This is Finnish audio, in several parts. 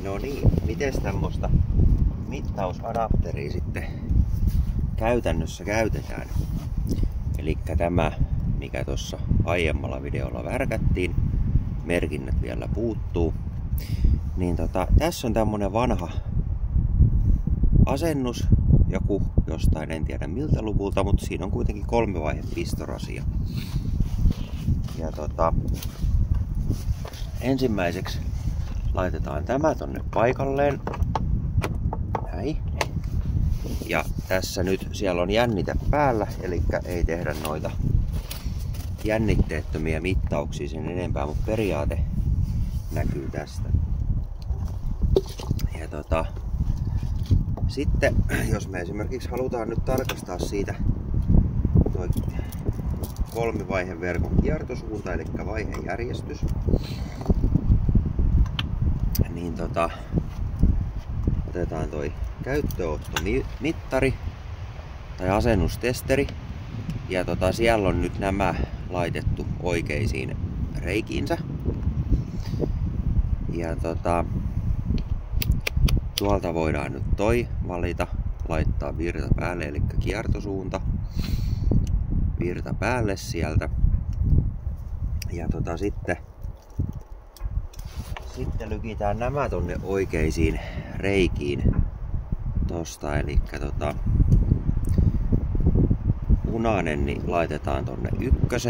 No niin, miten tämmöstä mittausadapteria sitten käytännössä käytetään? Elikkä tämä, mikä tuossa aiemmalla videolla värkättiin, merkinnät vielä puuttuu. Niin tässä on tämmönen vanha asennus, joku jostain, en tiedä miltä luvulta, mutta siinä on kuitenkin 3-vaihe pistorasia. Ja ensimmäiseksi laitetaan tämä tonne paikalleen. Näin. Ja tässä nyt siellä on jännite päällä, eli ei tehdä noita jännitteettömiä mittauksia sen enempää, mutta periaate näkyy tästä. Ja sitten jos me esimerkiksi halutaan nyt tarkastaa siitä toi 3-vaiheen verkon kiertosuunta, eli vaihejärjestys, niin otetaan toi käyttöönottomittari tai asennustesteri, ja siellä on nyt nämä laitettu oikeisiin reikiinsä. Ja tuolta voidaan nyt toi valita, laittaa virta päälle, eli kiertosuunta, virta päälle sieltä. Ja sitten lykitään nämä tonne oikeisiin reikiin tosta, eli punainen niin laitetaan tonne 1.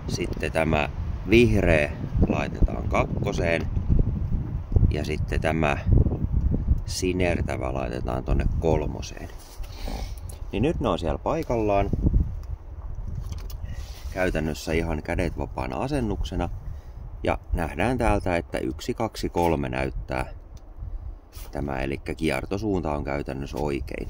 Sitten tämä vihreä laitetaan 2. Ja sitten tämä sinertävä laitetaan tonne 3. Niin nyt ne on siellä paikallaan. Käytännössä ihan kädet vapaana asennuksena. Ja nähdään täältä, että 1, 2, 3 näyttää tämä, eli kiertosuunta on käytännössä oikein.